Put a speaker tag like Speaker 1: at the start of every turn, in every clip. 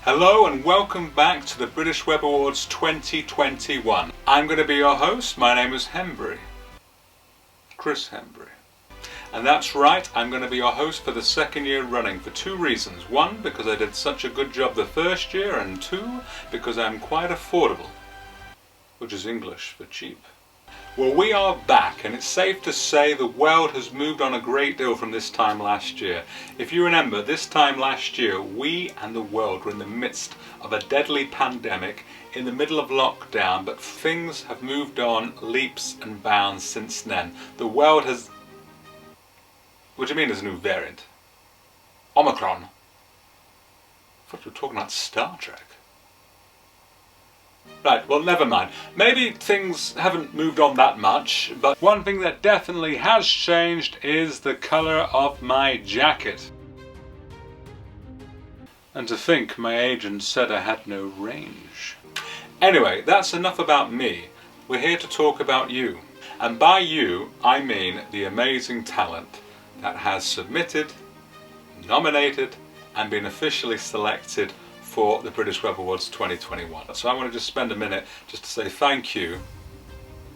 Speaker 1: Hello and welcome back to the British Web Awards 2021. I'm going to be your host. My name is Hembry. Chris Hembry. And that's right, I'm going to be your host for the second year running for two reasons. One, because I did such a good job the first year, and two, because I'm quite affordable. Which is English for cheap. Well, we are back, and it's safe to say the world has moved on a great deal from this time last year. If you remember, this time last year, we and the world were in the midst of a deadly pandemic, in the middle of lockdown, but things have moved on leaps and bounds since then. The world has... What do you mean there's a new variant? Omicron? I thought we were talking about Star Trek. Right, well, never mind. Maybe things haven't moved on that much, but one thing that definitely has changed is the colour of my jacket. And to think my agent said I had no range. Anyway, that's enough about me. We're here to talk about you. And by you, I mean the amazing talent that has submitted, nominated, and been officially selected for the British Web Awards 2021. So I want to just spend a minute just to say thank you,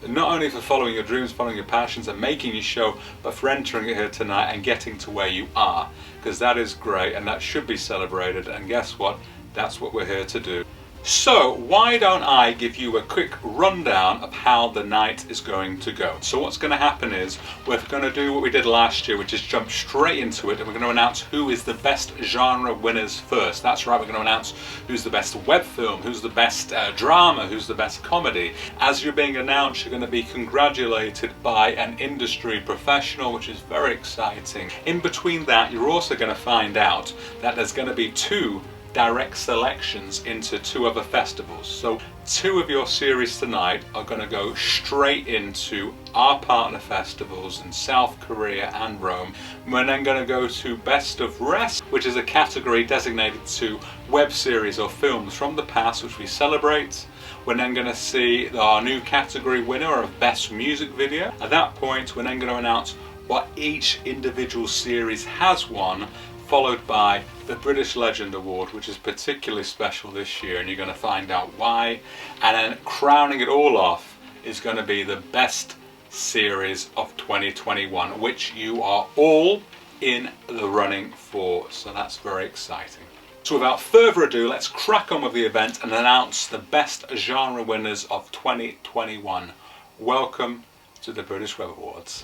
Speaker 1: not only for following your dreams, following your passions and making your show, but for entering it here tonight and getting to where you are, because that is great and that should be celebrated, and guess what? That's what we're here to do. So why don't I give you a quick rundown of how the night is going to go. So what's going to happen is we're going to do what we did last year, which is jump straight into it, and we're going to announce who is the best genre winners first. That's right, we're going to announce who's the best web film, who's the best drama, who's the best comedy. As you're being announced, you're going to be congratulated by an industry professional, which is very exciting. In between that, you're also going to find out that there's going to be two direct selections into two other festivals. So two of your series tonight are going to go straight into our partner festivals in South Korea and Rome. We're then going to go to Best of Rest, which is a category designated to web series or films from the past, which we celebrate. We're then going to see our new category winner of Best Music Video. At that point, we're then going to announce what each individual series has won, followed by the British Legend Award, which is particularly special this year, and you're going to find out why. And then crowning it all off is going to be the best series of 2021, which you are all in the running for. So that's very exciting. So without further ado, let's crack on with the event and announce the best genre winners of 2021. Welcome to the British Web Awards.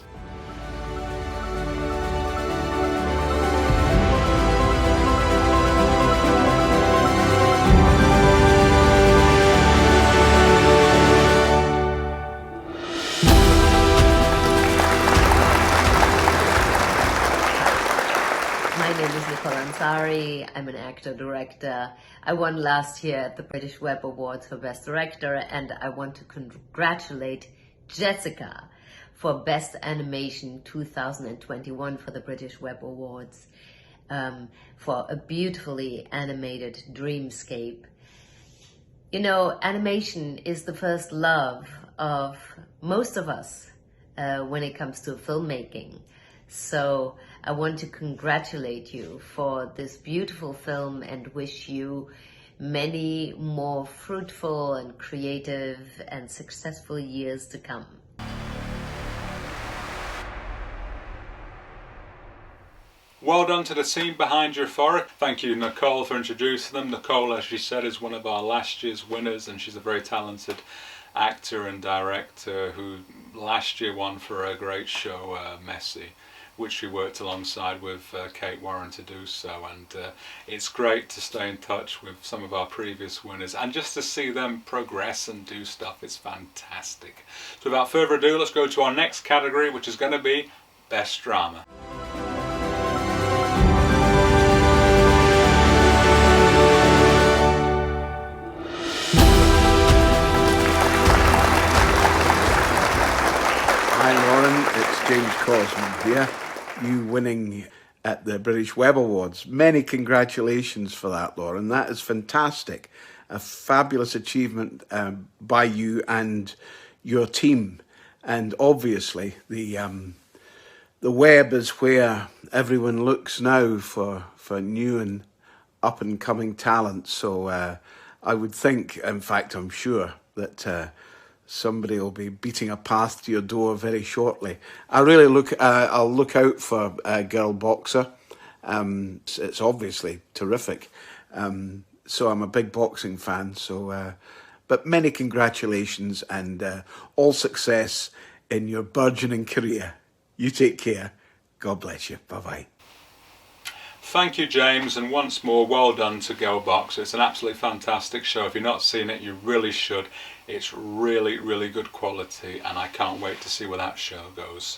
Speaker 2: My name is Nicole Ansari. I'm an actor-director. I won last year at the British Web Awards for Best Director, and I want to congratulate Jessica for Best Animation 2021 for the British Web Awards, for a beautifully animated dreamscape. You know, animation is the first love of most of us when it comes to filmmaking. So I want to congratulate you for this beautiful film and wish you many more fruitful and creative and successful years to come.
Speaker 1: Well done to the team behind Euphoric. Thank you, Nicole, for introducing them. Nicole, as she said, is one of our last year's winners, and she's a very talented actor and director who last year won for a great show, Messi, which we worked alongside with Kate Warren to do so, and it's great to stay in touch with some of our previous winners and just to see them progress and do stuff. It's fantastic. So without further ado, let's go to our next category, which is going to be Best Drama.
Speaker 3: Hi Lauren, it's James Cosman here. You winning at the British Web Awards. Many congratulations for that, Lauren. That is fantastic. A fabulous achievement by you and your team. And obviously the web is where everyone looks now for new and up and coming talent. So I would think, in fact, I'm sure that somebody will be beating a path to your door very shortly. I'll look out for Girl Boxer. It's obviously terrific. So I'm a big boxing fan. So, but many congratulations and all success in your burgeoning career. You take care. God bless you. Bye-bye.
Speaker 1: Thank you, James, and once more, well done to Girl Boxer. It's an absolutely fantastic show. If you've not seen it, you really should. It's really, really good quality, and I can't wait to see where that show goes.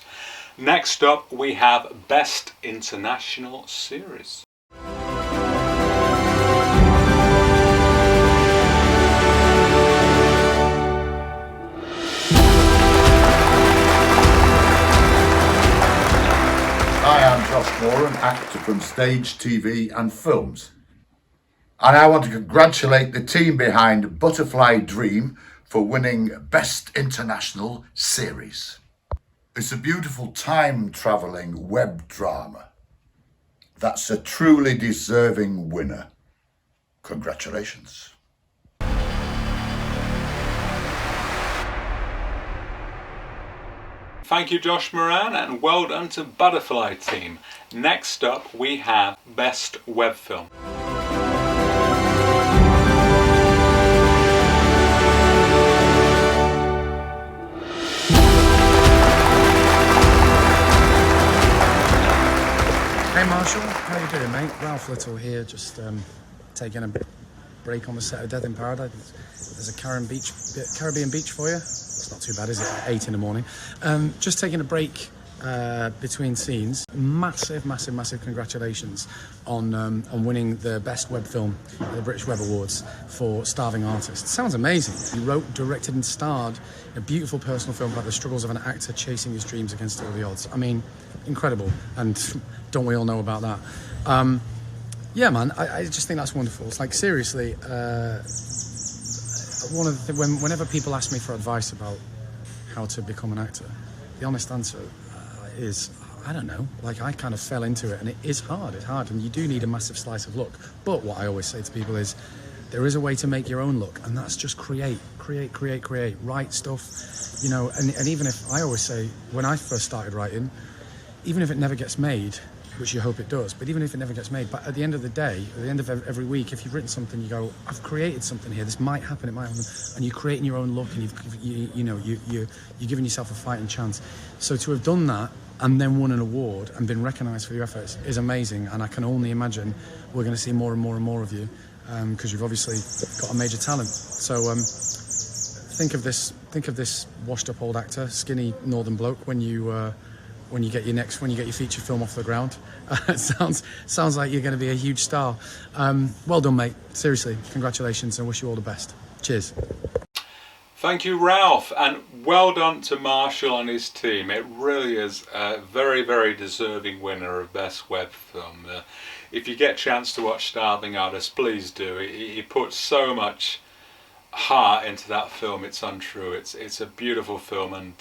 Speaker 1: Next up, we have Best International Series.
Speaker 4: Hi, I'm Josh Moore, an actor from stage, TV and films. And I want to congratulate the team behind Butterfly Dream for winning Best International Series. It's a beautiful time-travelling web drama. That's a truly deserving winner. Congratulations.
Speaker 1: Thank you, Josh Moran, and well done to Butterfly Team. Next up, we have Best Web Film.
Speaker 5: Hey Marshall, how you doing, mate? Ralph Little here, just taking a break on the set of Death in Paradise. There's a Caribbean beach for you. It's not too bad, is it? At 8 in the morning. Just taking a break between scenes. Massive congratulations on winning the Best Web Film at the British Web Awards for Starving Artist. Sounds amazing. You wrote, directed and starred in a beautiful personal film about the struggles of an actor chasing his dreams against all the odds. I mean, incredible. And don't we all know about that? Yeah, man, I just think that's wonderful. It's like, seriously, whenever people ask me for advice about how to become an actor, the honest answer is, I don't know. Like, I kind of fell into it, and it is hard. It's hard, and you do need a massive slice of luck. But what I always say to people is, there is a way to make your own luck, and that's just create, write stuff, you know. And even if, I always say, when I first started writing, even if it never gets made, which you hope it does, but even if it never gets made, but at the end of the day, at the end of every week, if you've written something, you go, I've created something here, this might happen, it might happen, and you're creating your own luck, and you're giving yourself a fighting chance. So to have done that, and then won an award, and been recognised for your efforts, is amazing, and I can only imagine we're going to see more and more and more of you, because you've obviously got a major talent. So think of this washed-up old actor, skinny northern bloke, when you get your feature film off the ground. It sounds like you're going to be a huge star. Well done, mate. Seriously, congratulations, and wish you all the best. Cheers.
Speaker 1: Thank you, Ralph, and well done to Marshall and his team. It really is a very, very deserving winner of Best Web Film. If you get a chance to watch Starving Artist, please do. He puts so much heart into that film, it's untrue. It's a beautiful film, and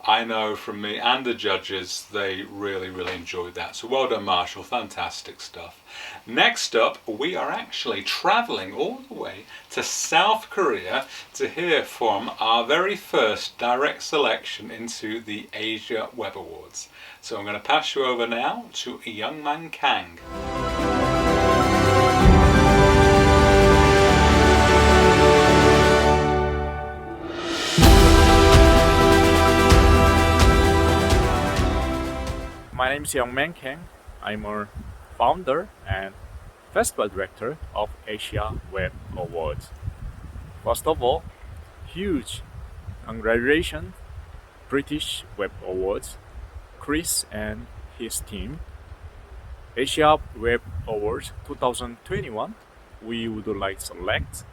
Speaker 1: I know from me and the judges, they really, really enjoyed that. So well done, Marshall. Fantastic stuff. Next up, we are actually travelling all the way to South Korea to hear from our very first direct selection into the Asia Web Awards. So I'm going to pass you over now to Youngman Kang.
Speaker 6: My name is Youngman Kang. I'm a founder and festival director of Asia Web Awards. First of all, huge congratulations, British Web Awards, Chris and his team. Asia Web Awards 2021, we would like to select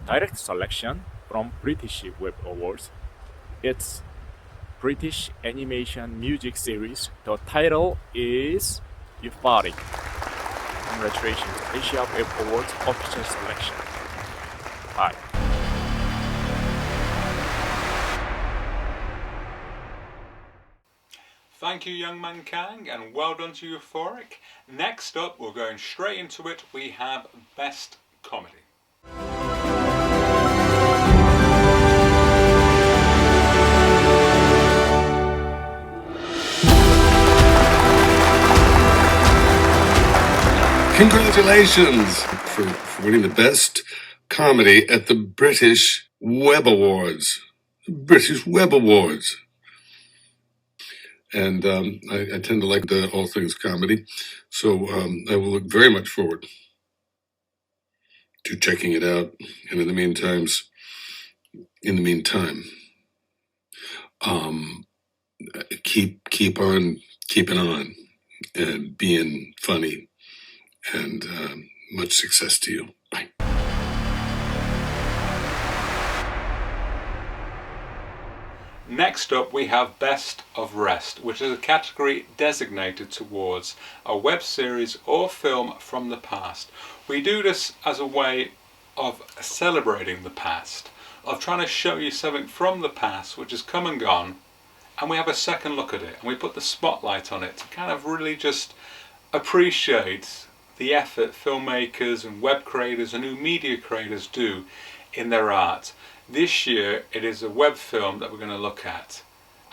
Speaker 6: direct selection from British Web Awards. It's British animation music series. The title is Euphoric. Congratulations, Asia Web Awards official selection. Bye.
Speaker 1: Thank you, Young Man Kang, and well done to Euphoric. Next up, we're going straight into it. We have Best Comedy.
Speaker 7: Congratulations for winning the best comedy at the British Web Awards. British Web Awards. And I tend to like all things comedy, so I will look very much forward to checking it out. And in the meantime, keep on keeping on and being funny. And much success to you. Bye.
Speaker 1: Next up, we have Best of Rest, which is a category designated towards a web series or film from the past. We do this as a way of celebrating the past, of trying to show you something from the past which has come and gone, and we have a second look at it, and we put the spotlight on it to kind of really just appreciate the effort filmmakers and web creators and new media creators do in their art. This year it is a web film that we're going to look at,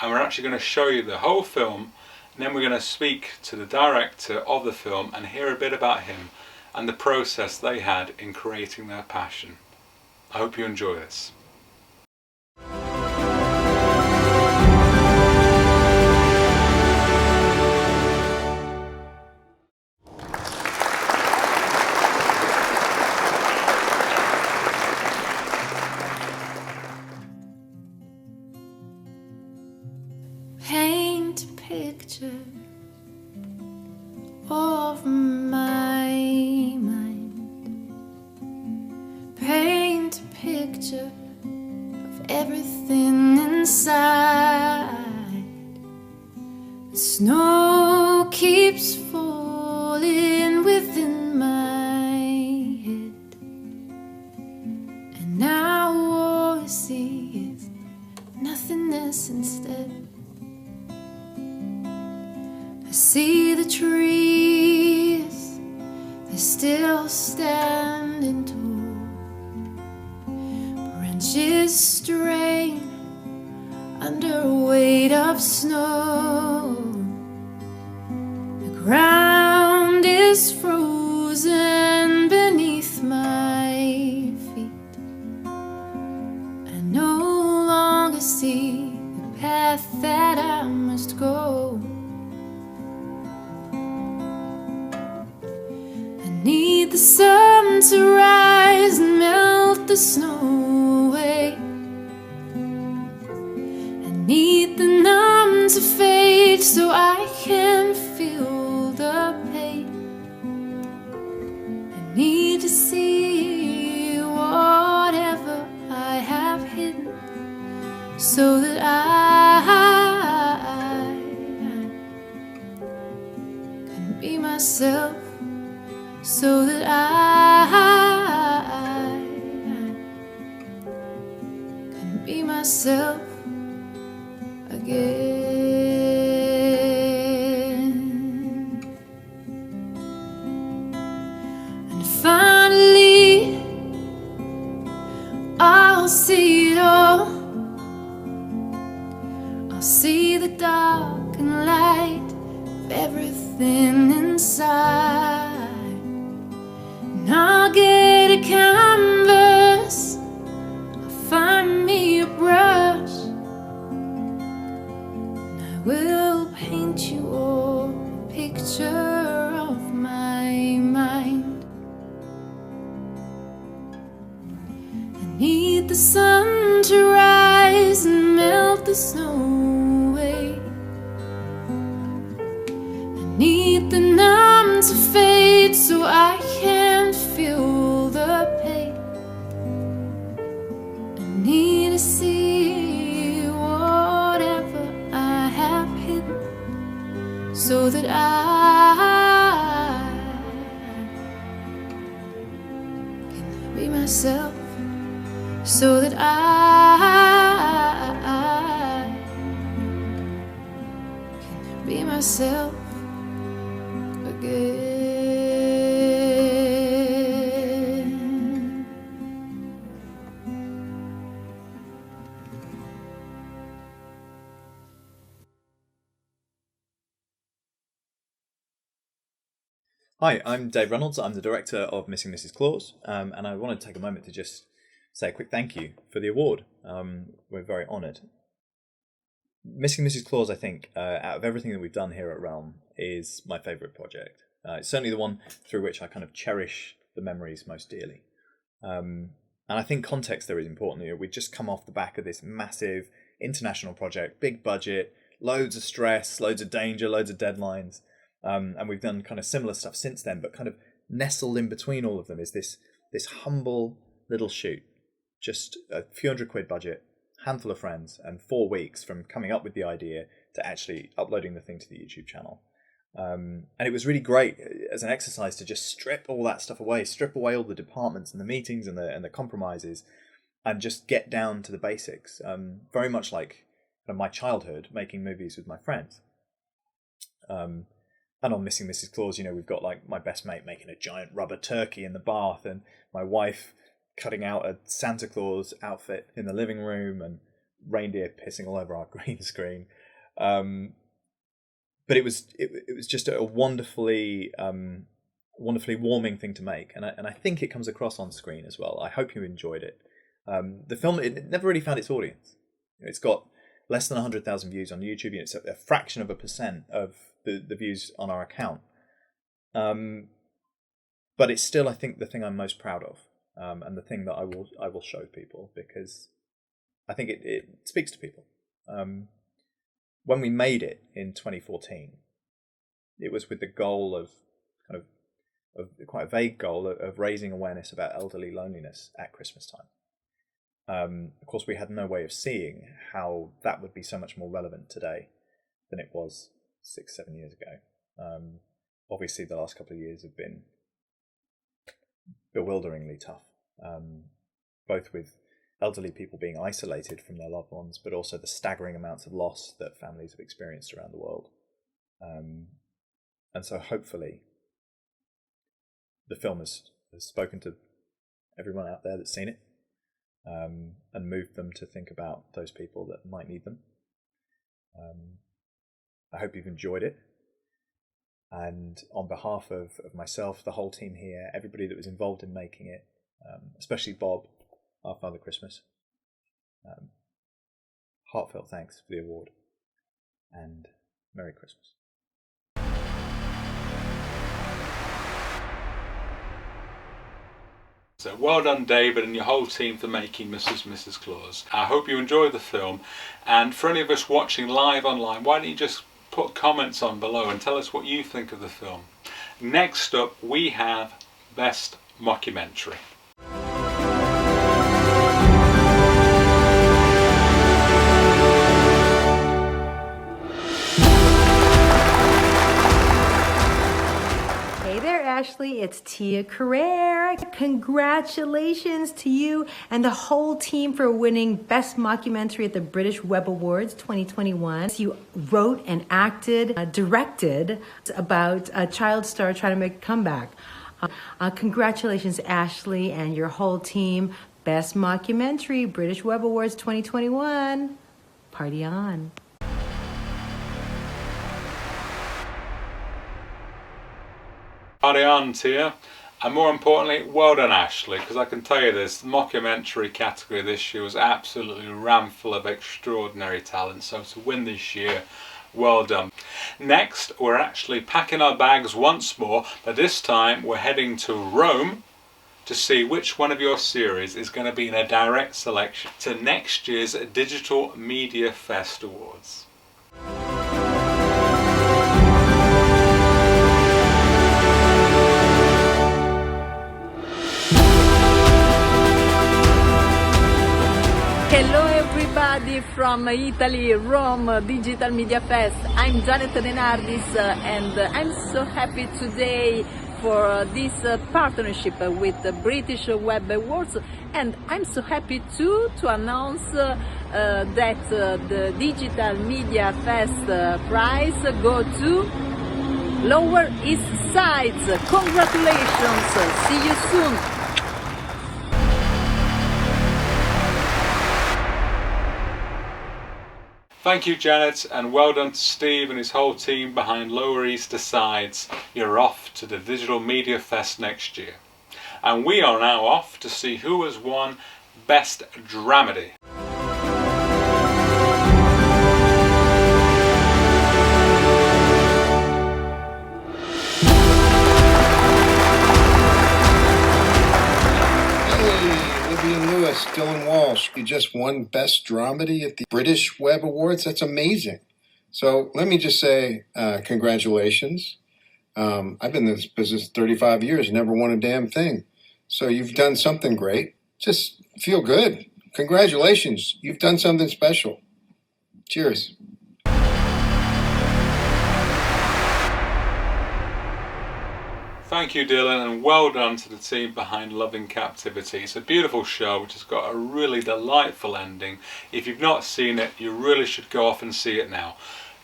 Speaker 1: and we're actually going to show you the whole film, and then we're going to speak to the director of the film and hear a bit about him and the process they had in creating their passion. I hope you enjoy this.
Speaker 8: Paint a picture of my mind. Paint a picture of everything inside. The snow keeps falling within my head, and now all I see is nothingness instead. I see the trees, they're still standing tall. Branches strain under a weight of snow. The ground is frozen beneath my feet. I no longer see the path that I must go. Need the sun to rise and melt the snow away. I need the numb to fade so I can feel the pain. I need to see whatever I have hidden so that I can be myself. So that I can be myself again. And finally I'll see it all. I'll see the dark and light of everything inside. I'll get a canvas, I'll find me a brush, and I will paint you all a picture of my mind. I need the sun to rise and melt the snow away. I need the numb to fade so I can feel the pain. I need to see whatever I have hidden so that I can be myself, so that I can myself again.
Speaker 9: Hi, I'm Dave Reynolds. I'm the director of Missing Mrs. Claus, and I want to take a moment to just say a quick thank you for the award. We're very honoured. Missing Mrs. Claus, I think, out of everything that we've done here at Realm, is my favourite project. It's certainly the one through which I kind of cherish the memories most dearly. And I think context there is important. You know, we've just come off the back of this massive international project, big budget, loads of stress, loads of danger, loads of deadlines. And we've done kind of similar stuff since then, but kind of nestled in between all of them is this humble little shoot. Just a few £100 budget, handful of friends, and 4 weeks from coming up with the idea to actually uploading the thing to the YouTube channel. And it was really great as an exercise to just strip all that stuff away, strip away all the departments and the meetings and the compromises, and just get down to the basics. Very much like my childhood, making movies with my friends. And on Missing Mrs. Claus, you know, we've got like my best mate making a giant rubber turkey in the bath, and my wife cutting out a Santa Claus outfit in the living room, and reindeer pissing all over our green screen. But it was just a wonderfully warming thing to make, and I think it comes across on screen as well. I hope you enjoyed it. The film, it never really found its audience. It's got less than 100,000 views on YouTube. It's a fraction of a percent of the views on our account. But it's still, I think, the thing I'm most proud of, and the thing that I will show people, because I think it speaks to people. When we made it in 2014, it was with the goal of quite a vague goal of raising awareness about elderly loneliness at Christmas time. Of course, we had no way of seeing how that would be so much more relevant today than it was 6-7 years ago. Obviously, the last couple of years have been bewilderingly tough, both with elderly people being isolated from their loved ones, but also the staggering amounts of loss that families have experienced around the world. And so hopefully the film has spoken to everyone out there that's seen it, and moved them to think about those people that might need them. I hope you've enjoyed it. And on behalf of myself, the whole team here, everybody that was involved in making it, especially Bob, our Father Christmas, heartfelt thanks for the award, and Merry Christmas.
Speaker 1: So well done, David, and your whole team for making Mrs. Claus. I hope you enjoyed the film, and for any of us watching live online, why don't you just put comments on below and tell us what you think of the film. Next up, we have Best Mockumentary.
Speaker 10: Hey there, Ashley. It's Tia Carrere. Congratulations to you and the whole team for winning Best Mockumentary at the British Web Awards 2021. You wrote and acted, directed about a child star trying to make a comeback. Congratulations, Ashley, and your whole team. Best Mockumentary, British Web Awards 2021. Party on.
Speaker 1: Party on, Tia. And more importantly, well done, Ashley, because I can tell you this, the mockumentary category this year was absolutely rammed full of extraordinary talent. So to win this year, well done. Next, we're actually packing our bags once more, but this time we're heading to Rome to see which one of your series is going to be in a direct selection to next year's Digital Media Fest Awards.
Speaker 11: Hello everybody from Italy, Rome Digital Media Fest. I'm Janet Denardis and I'm so happy today for this partnership with the British Web Awards, and I'm so happy too to announce that the Digital Media Fest prize go to Lower East Sides. Congratulations! See you soon!
Speaker 1: Thank you, Janet, and well done to Steve and his whole team behind Lower East Sides. You're off to the Digital Media Fest next year. And we are now off to see who has won Best Dramedy.
Speaker 12: Dylan Walsh, you just won Best Dramedy at the British Web Awards. That's amazing. So let me just say congratulations. I've been in this business 35 years, never won a damn thing. So you've done something great. Just feel good. Congratulations. You've done something special. Cheers.
Speaker 1: Thank you, Dylan, and well done to the team behind Love in Captivity. It's a beautiful show which has got a really delightful ending. If you've not seen it, you really should go off and see it now.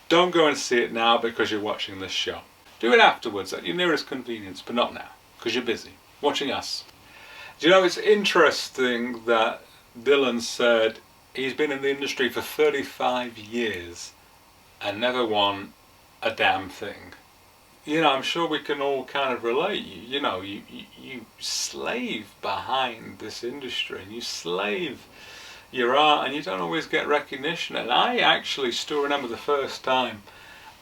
Speaker 1: Don't go and see it now because you're watching this show. Do it afterwards at your nearest convenience, but not now because you're busy watching us. Do you know, it's interesting that Dylan said he's been in the industry for 35 years and never won a damn thing. You know, I'm sure we can all kind of relate. You know, you slave behind this industry and you slave your art and you don't always get recognition. And I actually still remember the first time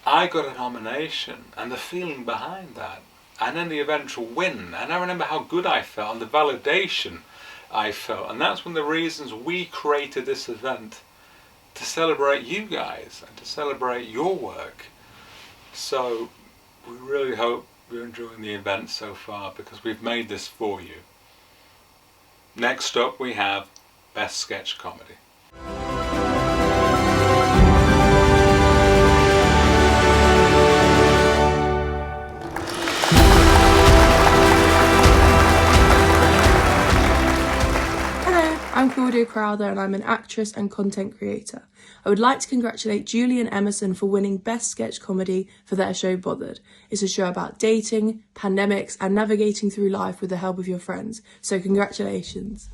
Speaker 1: I got a nomination and the feeling behind that and then the eventual win. And I remember how good I felt and the validation I felt. And that's one of the reasons we created this event, to celebrate you guys and to celebrate your work. So we really hope you're enjoying the event so far because we've made this for you. Next up we have Best Sketch Comedy.
Speaker 13: Hello, I'm Claudia Crowther and I'm an actress and content creator. I would like to congratulate Julie and Emerson for winning Best Sketch Comedy for their show Bothered. It's a show about dating, pandemics and navigating through life with the help of your friends. So congratulations.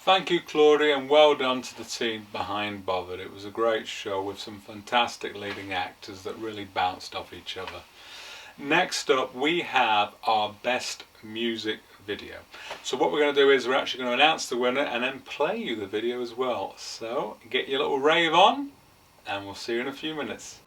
Speaker 1: Thank you, Claudia, and well done to the team behind Bothered. It was a great show with some fantastic leading actors that really bounced off each other. Next up we have our Best Music Video. So what we're going to do is we're actually going to announce the winner and then play you the video as well. So get your little rave on and we'll see you in a few minutes.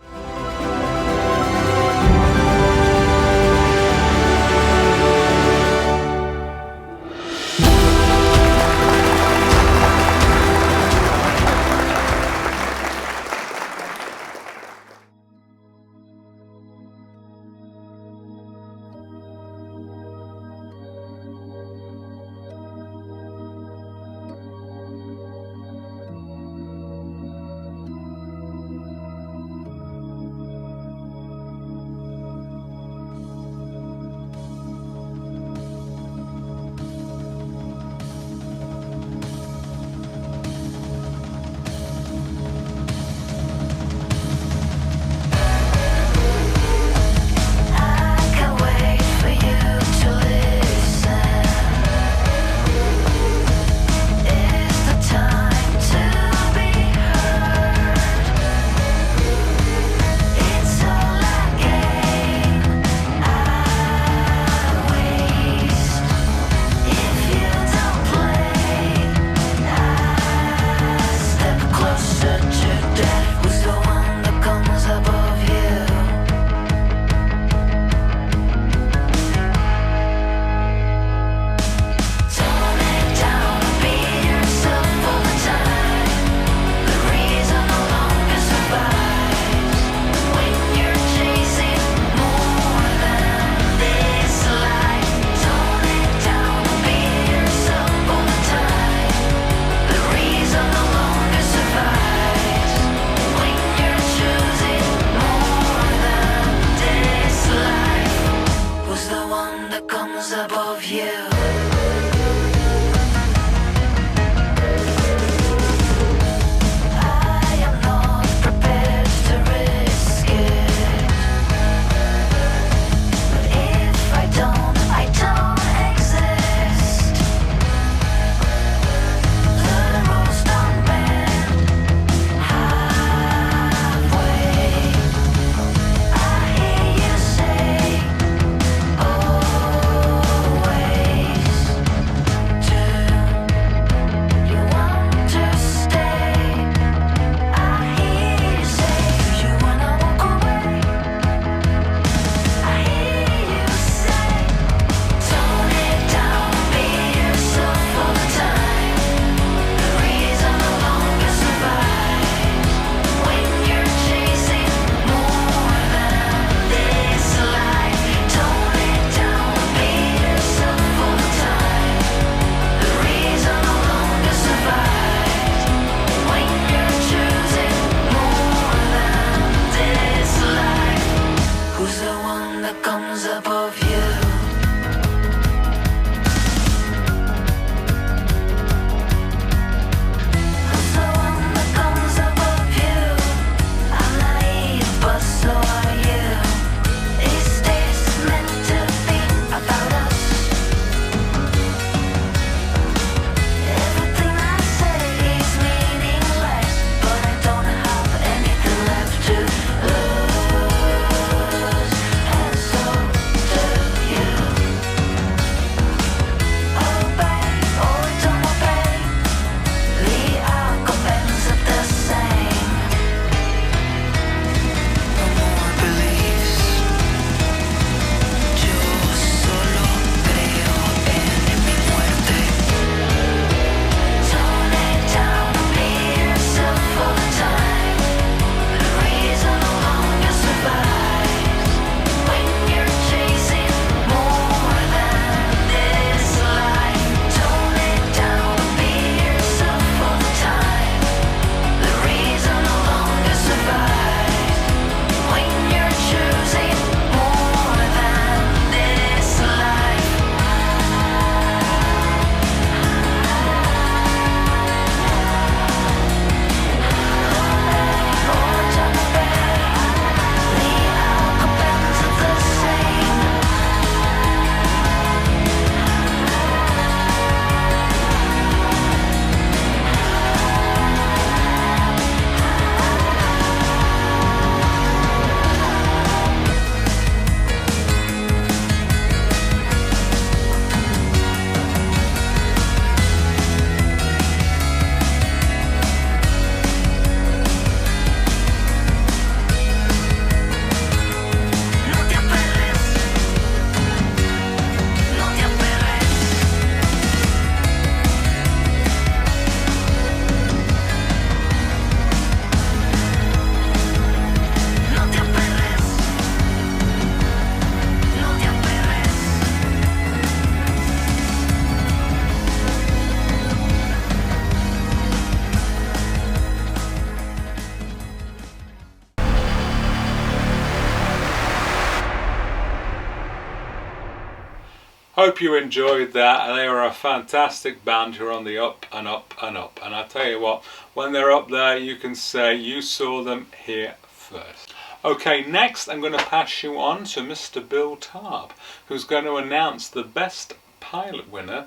Speaker 1: Hope you enjoyed that. They are a fantastic band who are on the up and up and up. And I tell you what, when they're up there, you can say you saw them here first. Okay, next I'm going to pass you on to Mr. Bill Tarp, who's going to announce the best pilot winner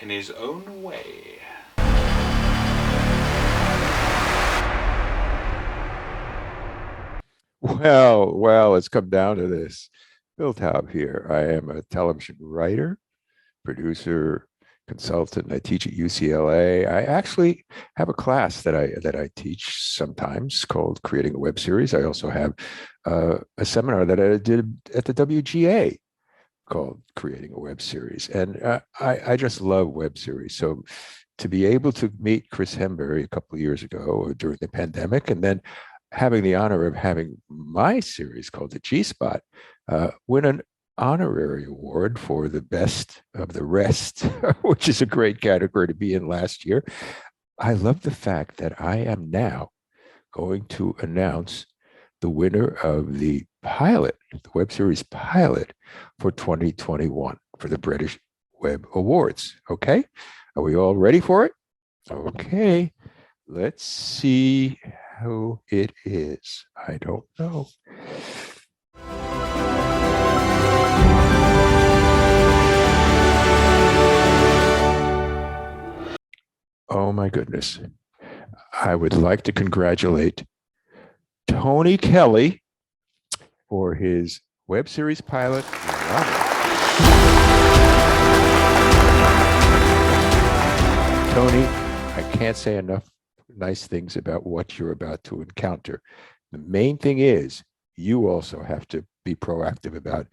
Speaker 1: in his own way.
Speaker 14: Well, it's come down to this. Bill Taub here. I am a television writer, producer, consultant. I teach at UCLA. I actually have a class that I teach sometimes called Creating a Web Series. I also have a seminar that I did at the WGA called Creating a Web Series. And I just love web series. So to be able to meet Chris Hembury a couple of years ago during the pandemic, and then having the honor of having my series called the G-Spot win an honorary award for the best of the rest, which is a great category to be in last year. I love the fact that I am now going to announce the winner of the pilot, the web series pilot for 2021 for the British Web Awards. Okay, are we all ready for it? Okay, let's see how it is. I don't know. Oh my goodness. I would like to congratulate Tony Kelly for his web series pilot. Tony, I can't say enough nice things about what you're about to encounter. The main thing is you also have to be proactive about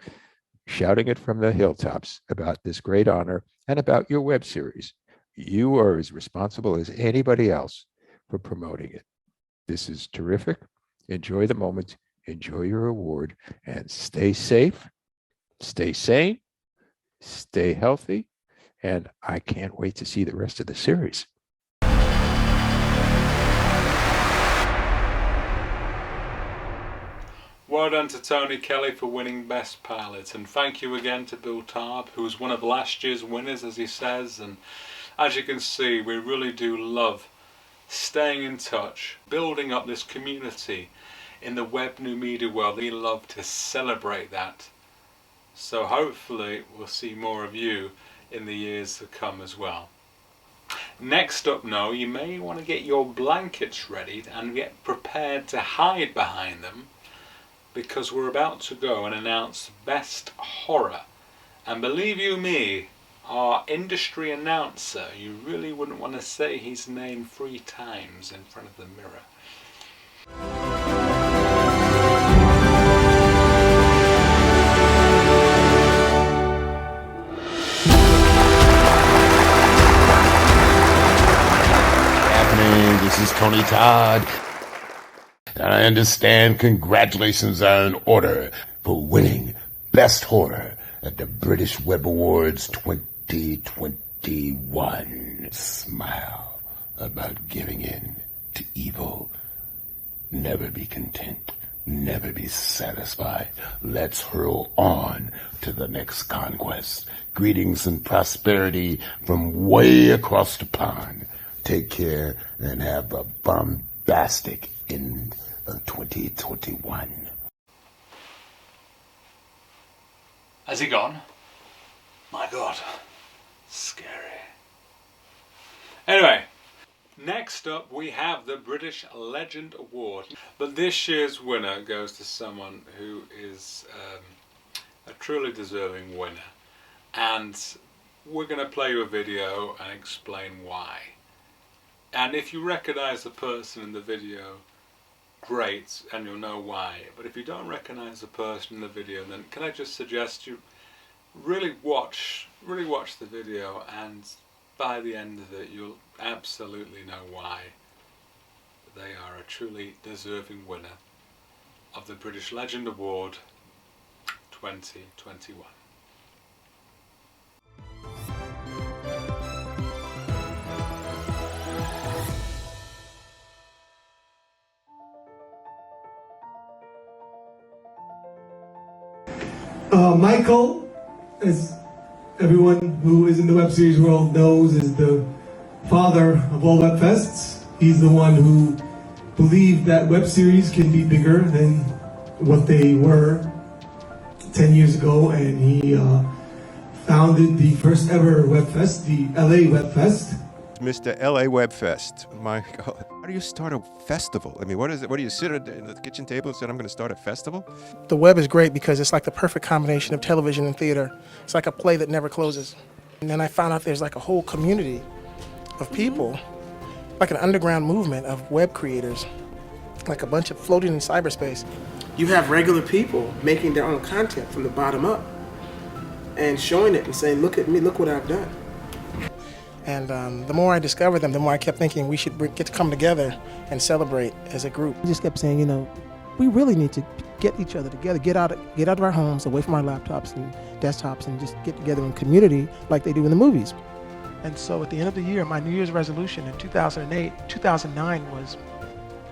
Speaker 14: shouting it from the hilltops about this great honor and about your web series. You are as responsible as anybody else for promoting it. This is terrific. Enjoy the moment, enjoy your award, and stay safe, stay sane, stay healthy, and I can't wait to see the rest of the series.
Speaker 1: Well done to Tony Kelly for winning Best Pilot, and thank you again to Bill Tarp, who was one of last year's winners, as he says. And as you can see, we really do love staying in touch, building up this community in the web new media world. We love to celebrate that. So hopefully we'll see more of you in the years to come as well. Next up now, you may want to get your blankets ready and get prepared to hide behind them, because we're about to go and announce Best Horror. And believe you me, our industry announcer, you really wouldn't want to say his name 3 times in front of the mirror.
Speaker 15: This is Tony Todd. I understand congratulations are in order for winning Best Horror at the British Web Awards 2021. Smile about giving in to evil. Never be content. Never be satisfied. Let's hurl on to the next conquest. Greetings and prosperity from way across the pond. Take care and have a bombastic end of 2021.
Speaker 1: Has he gone? My God, scary. Anyway, next up we have the British Legend Award. But this year's winner goes to someone who is a truly deserving winner. And we're going to play you a video and explain why. And if you recognize the person in the video, great, and you'll know why. But if you don't recognize the person in the video, then can I just suggest you really watch the video, and by the end of it you'll absolutely know why they are a truly deserving winner of the British Legend Award 2021.
Speaker 16: Michael is everyone who is in the web series world knows is the father of all web fests. He's the one who believed that web series can be bigger than what they were 10 years ago, and he founded the first ever web fest, the LA Web Fest.
Speaker 17: Mr. LA Web Fest. My God. How do you start a festival? I mean, what is it? What do you sit at the kitchen table and say, I'm going to start a festival?
Speaker 18: The web is great because it's like the perfect combination of television and theater. It's like a play that never closes. And then I found out there's like a whole community of people, like an underground movement of web creators, like a bunch of floating in cyberspace. You have regular people making their own content from the bottom up and showing it and saying, look at me, look what I've done. And the more I discovered them, the more I kept thinking we should get to come together and celebrate as a group.
Speaker 19: I just kept saying, you know, we really need to get each other together, get out of our homes, away from our laptops and desktops, and just get together in community like they do in the movies.
Speaker 18: And so at the end of the year, my New Year's resolution in 2009 was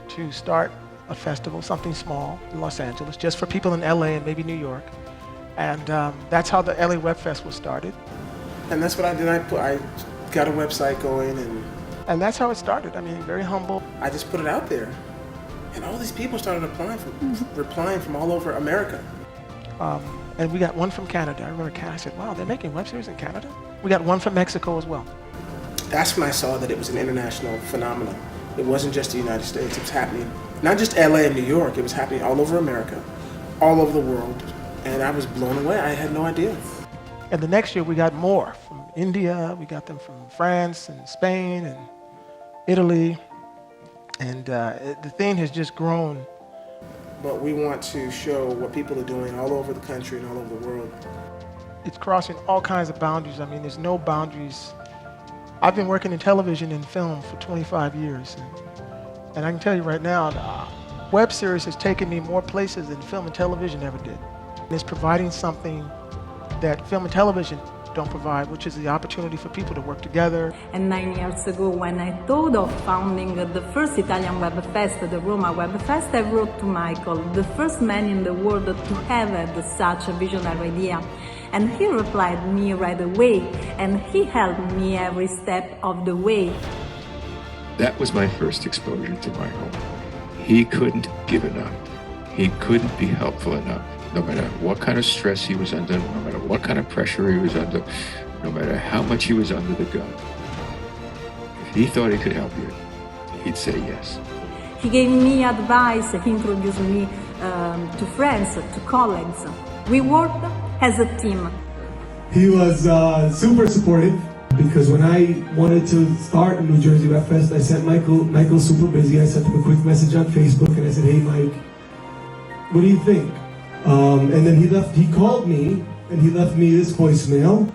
Speaker 18: to start a festival, something small in Los Angeles, just for people in LA and maybe New York. And that's how the LA Web Fest was started. And that's what I did. I got a website going, and that's how it started. I mean, very humble. I just put it out there, and all these people started replying from all over America. And we got one from Canada. I remember Canada. I said, wow, they're making web series in Canada? We got one from Mexico as well. That's when I saw that it was an international phenomenon. It wasn't just the United States. It was happening, not just LA and New York, it was happening all over America, all over the world. And I was blown away. I had no idea. And the next year we got more from India, we got them from France and Spain and Italy. And the thing has just grown. But we want to show what people are doing all over the country and all over the world. It's crossing all kinds of boundaries. I mean, there's no boundaries. I've been working in television and film for 25 years. And I can tell you right now, web series has taken me more places than film and television ever did. And it's providing something that film and television don't provide, which is the opportunity for people to work together.
Speaker 11: And 9 years ago, when I thought of founding the first Italian Web Fest, the Roma Web Fest, I wrote to Michael, the first man in the world to have had such a visionary idea. And he replied me right away, and he helped me every step of the way.
Speaker 14: That was my first exposure to Michael. He couldn't give enough. He couldn't be helpful enough. No matter what kind of stress he was under, no matter what kind of pressure he was under, no matter how much he was under the gun. If he thought he could help you, he'd say yes.
Speaker 11: He gave me advice, he introduced me to friends, to colleagues. We worked as a team.
Speaker 16: He was super supportive, because when I wanted to start New Jersey Web Fest, I sent Michael's super busy. I sent him a quick message on Facebook and I said, hey Mike, what do you think? And then he called me and he left me this voicemail.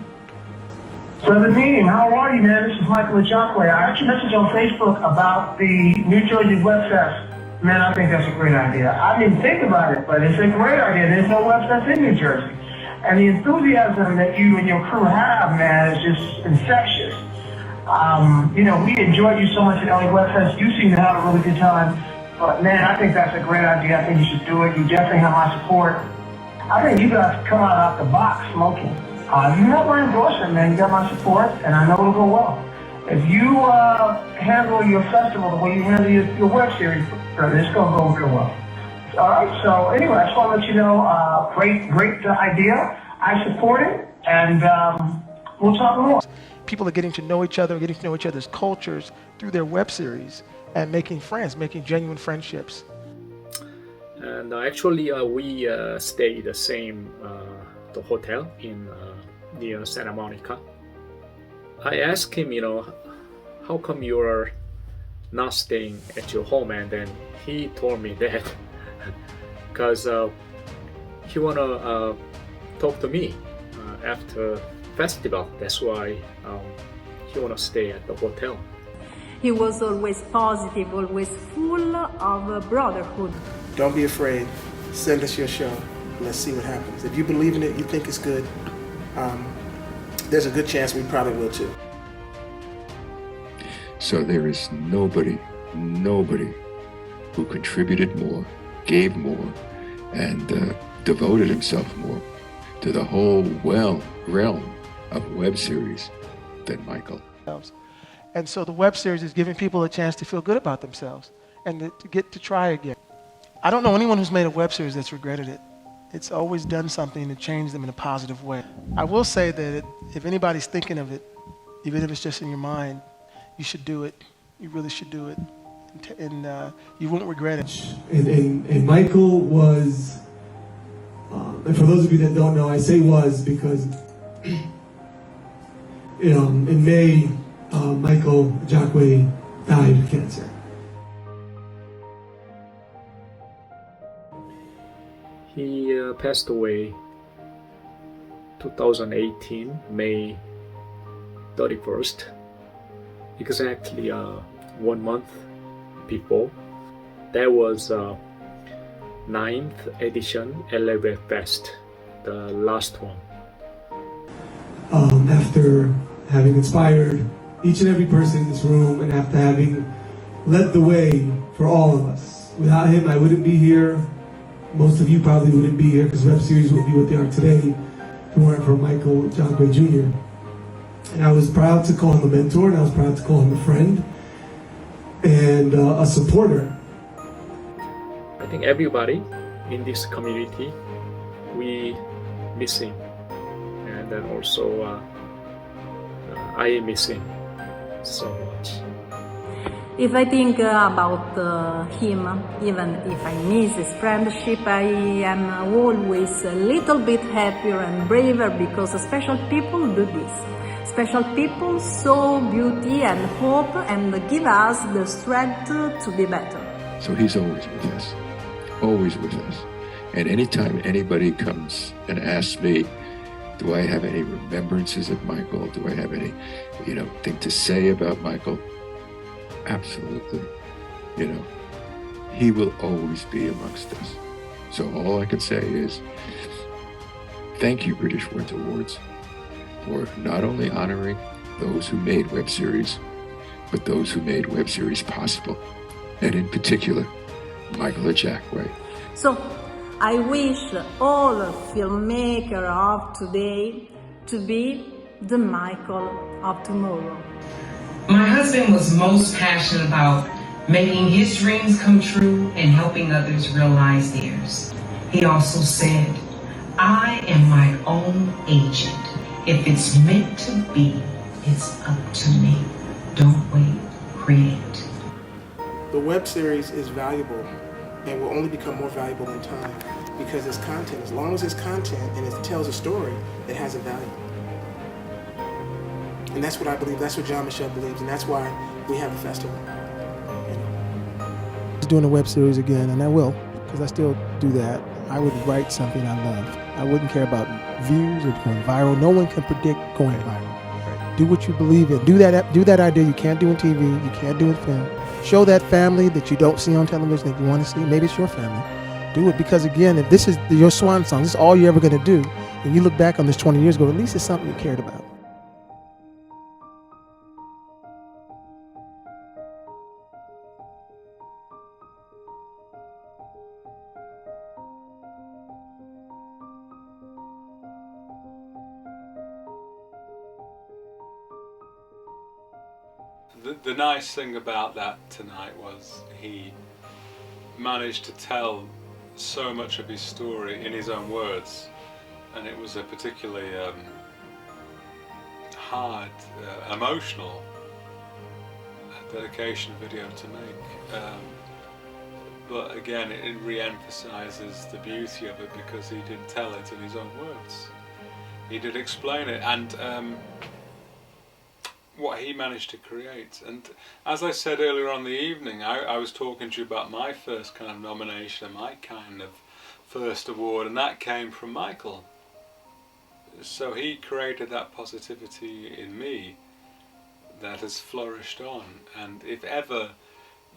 Speaker 20: Brother Dean, how are you, man? This is Michael Ajakwe. I actually messaged on Facebook about the New Jersey Web Fest. Man, I think that's a great idea. I didn't think about it, but it's a great idea. There's no Web Fest in New Jersey. And the enthusiasm that you and your crew have, man, is just infectious. You know, we enjoyed you so much at LA Web Fest. You seem to have a really good time. But man, I think that's a great idea. I think you should do it. You definitely have my support. I think you guys come out the box smoking. You have my endorsement, man. You got my support, and I know it'll go well. If you handle your festival the way you handle your web series, it's going to go real well. All right, so anyway, I just want to let you know, great idea. I support it, and we'll talk more.
Speaker 18: People are getting to know each other, getting to know each other's cultures through their web series and making friends, making genuine friendships.
Speaker 6: And actually, we stay the same the hotel in near Santa Monica. I asked him, you know, how come you're not staying at your home? And then he told me that because he wanna talk to me after festival. That's why he wanna stay at the hotel.
Speaker 11: He was always positive, always full of brotherhood.
Speaker 18: Don't be afraid. Send us your show. Let's see what happens. If you believe in it, you think it's good, there's a good chance we probably will too.
Speaker 14: So there is nobody who contributed more, gave more, and devoted himself more to the whole realm of web series than Michael.
Speaker 19: And so the web series is giving people a chance to feel good about themselves and to get to try again. I don't know anyone who's made a web series that's regretted it. It's always done something to change them in a positive way. I will say that if anybody's thinking of it, even if it's just in your mind, you should do it. You really should do it. And you won't regret it.
Speaker 16: And Michael was, and for those of you that don't know, I say was because in May, Michael Jacque died of cancer.
Speaker 6: He passed away 2018, May 31st, exactly 1 month before. That was 9th edition LA Web Fest, the last one.
Speaker 16: After having inspired each and every person in this room and after having led the way for all of us. Without him, I wouldn't be here. Most of you probably wouldn't be here because web series wouldn't be what they are today if it weren't for Michael Jacque Jr. And I was proud to call him a mentor, and I was proud to call him a friend and a supporter.
Speaker 6: I think everybody in this community, we miss him. And then also I miss him so much.
Speaker 11: If I think about him, even if I miss his friendship, I am always a little bit happier and braver because special people do this. Special people sow beauty and hope and give us the strength to be better.
Speaker 14: So he's always with us, always with us. And anytime anybody comes and asks me, do I have any remembrances of Michael? Do I have any, thing to say about Michael? Absolutely. He will always be amongst us. So all I can say is, thank you, British Web Awards, for not only honoring those who made web series, but those who made web series possible. And in particular, Michael Jacque.
Speaker 11: So, I wish all filmmakers of today to be the Michael of tomorrow.
Speaker 21: My husband was most passionate about making his dreams come true and helping others realize theirs. He also said, I am my own agent. If it's meant to be, it's up to me. Don't wait, create.
Speaker 19: The web series is valuable and will only become more valuable in time because it's content. As long as it's content and it tells a story, it has a value. And that's what I believe, that's what Jean-Michel believes, and that's why we have a festival. Doing a web series again, and I will, because I still do that. I would write something I love. I wouldn't care about views or going viral. No one can predict going viral. Do what you believe in. Do that idea you can't do in TV, you can't do in film. Show that family that you don't see on television that you want to see. Maybe it's your family. Do it, because again, if this is your swan song, this is all you're ever going to do, and you look back on this 20 years ago, at least it's something you cared about.
Speaker 1: The nice thing about that tonight was he managed to tell so much of his story in his own words, and it was a particularly hard, emotional dedication video to make. But again, it re-emphasizes the beauty of it because he did tell it in his own words. He did explain it, and what he managed to create. And as I said earlier on in the evening, I was talking to you about my first kind of nomination, my kind of first award, and that came from Michael. So he created that positivity in me that has flourished on. And if ever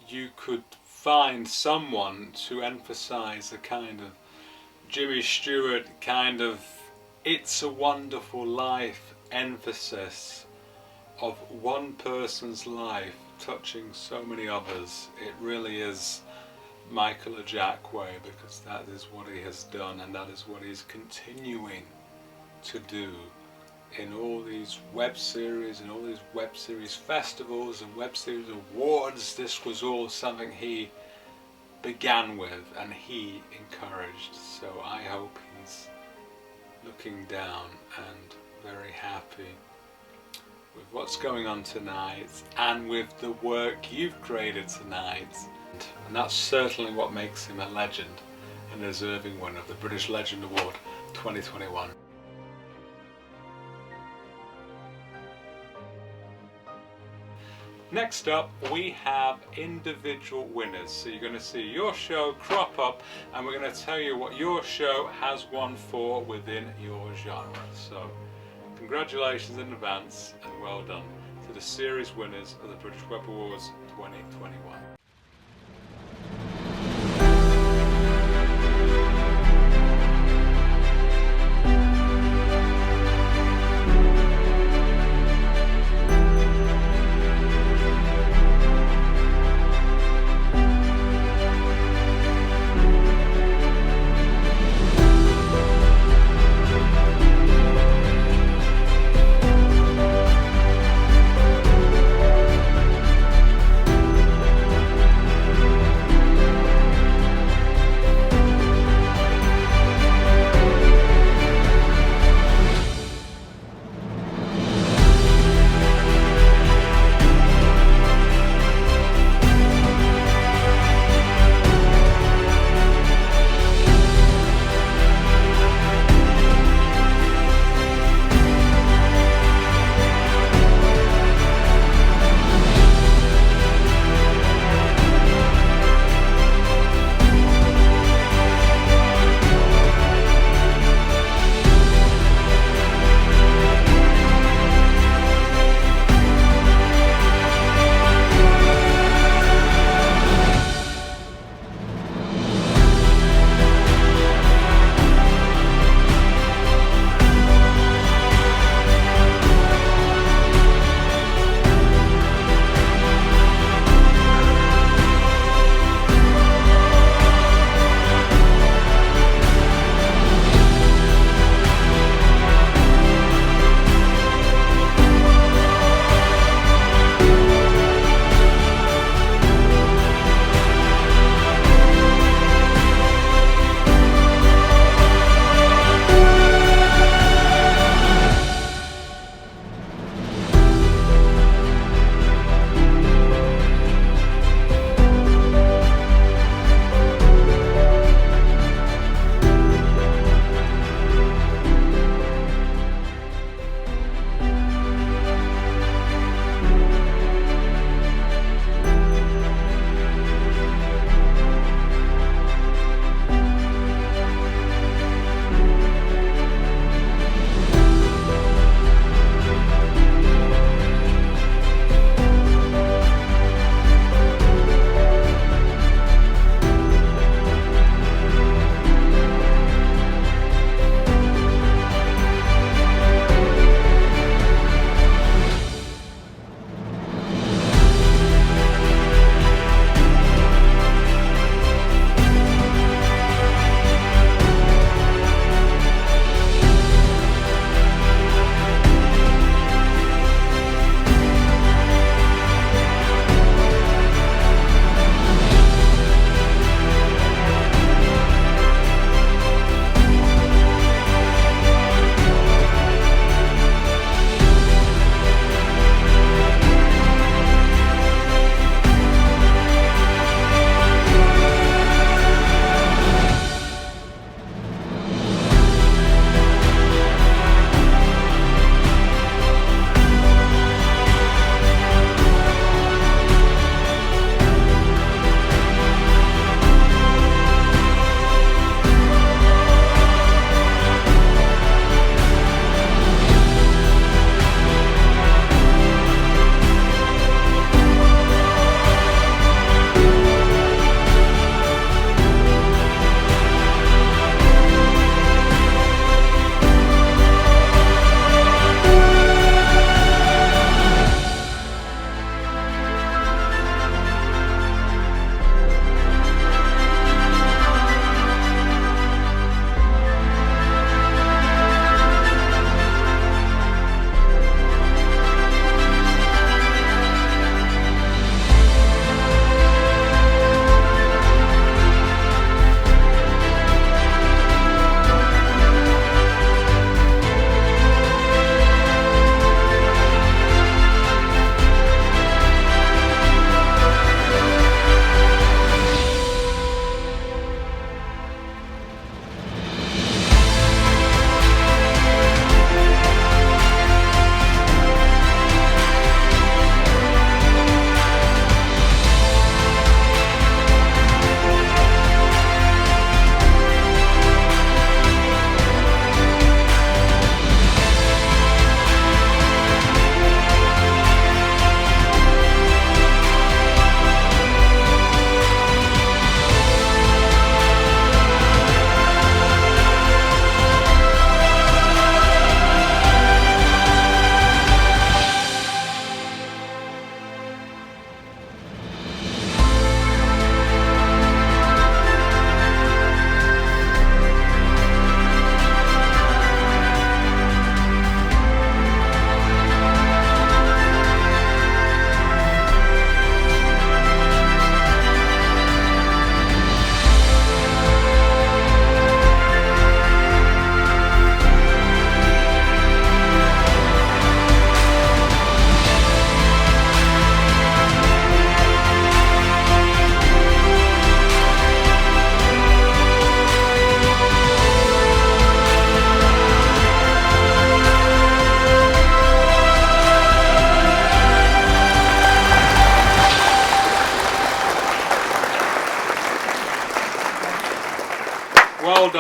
Speaker 1: you could find someone to emphasize a kind of Jimmy Stewart kind of It's a Wonderful Life emphasis of one person's life touching so many others, it really is Michael Jacque, because that is what he has done and that is what he's continuing to do in all these web series and all these web series festivals and web series awards. This was all something he began with and he encouraged. So I hope he's looking down and very happy with what's going on tonight and with the work you've created tonight. And that's certainly what makes him a legend and a deserving winner of the British Legend Award 2021. Next up, we have individual winners. So you're going to see your show crop up and we're going to tell you what your show has won for within your genre. So congratulations in advance and well done to the series winners of the British Web Awards 2021.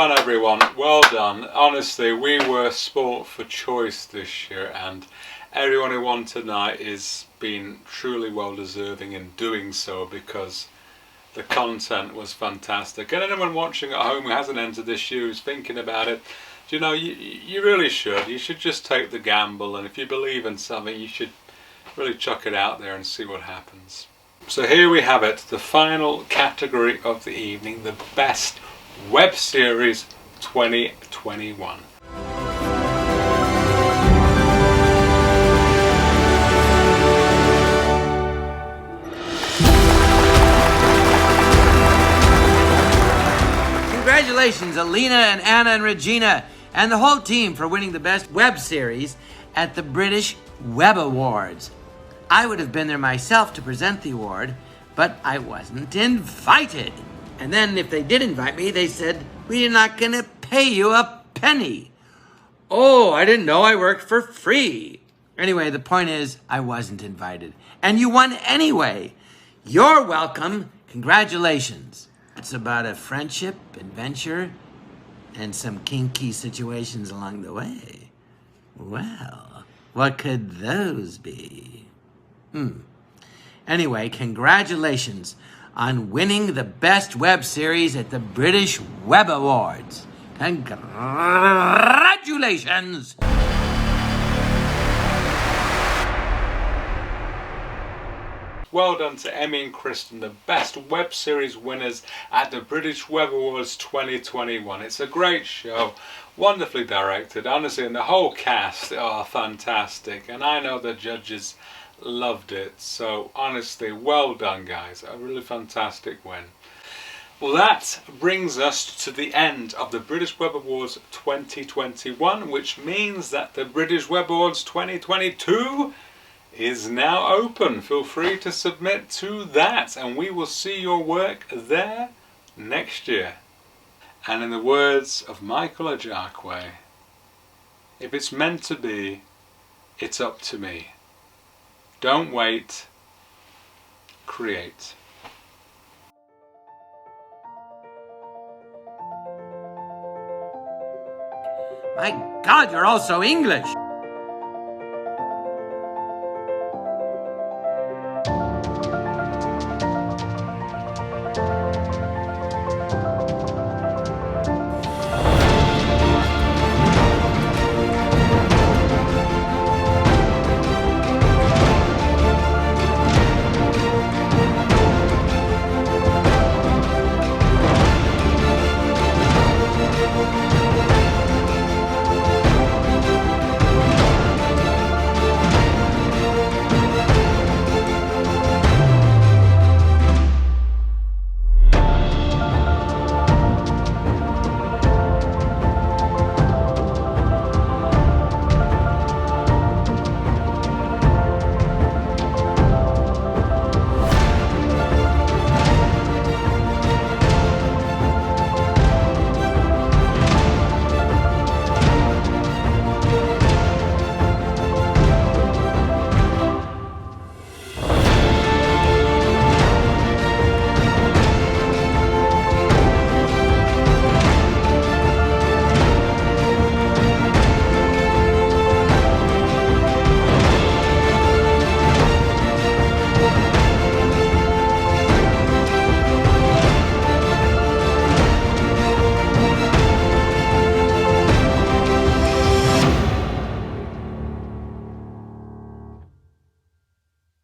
Speaker 1: done, everyone. Well done. Honestly, we were sport for choice this year, and everyone who won tonight is being truly well deserving in doing so, because the content was fantastic. And anyone watching at home who hasn't entered this year, who's thinking about it, you know, you really should. You should just take the gamble, and if you believe in something, you should really chuck it out there and see what happens. So here we have it, the final category of the evening, the best web series 2021.
Speaker 2: Congratulations, Alina and Anna and Regina and the whole team for winning the best web series at the British Web Awards. I would have been there myself to present the award, but I wasn't invited. And then if they did invite me, they said, "We're not going to pay you a penny." Oh, I didn't know I worked for free. Anyway, the point is, I wasn't invited. And you won anyway. You're welcome. Congratulations. It's about a friendship, adventure, and some kinky situations along the way. Well, what could those be? Anyway, congratulations on winning the best web series at the British Web Awards. Congratulations!
Speaker 1: Well done to Emmy and Kristen, the best web series winners at the British Web Awards 2021. It's a great show, wonderfully directed, honestly, and the whole cast are fantastic, and I know the judges loved it. So honestly, well done, guys. A really fantastic win. Well, that brings us to the end of the British Web Awards 2021, which means that the British Web Awards 2022 is now open. Feel free to submit to that, and we will see your work there next year. And in the words of Michael Ejakwe, if it's meant to be, it's up to me. Don't wait, create.
Speaker 2: My God, you're all so English.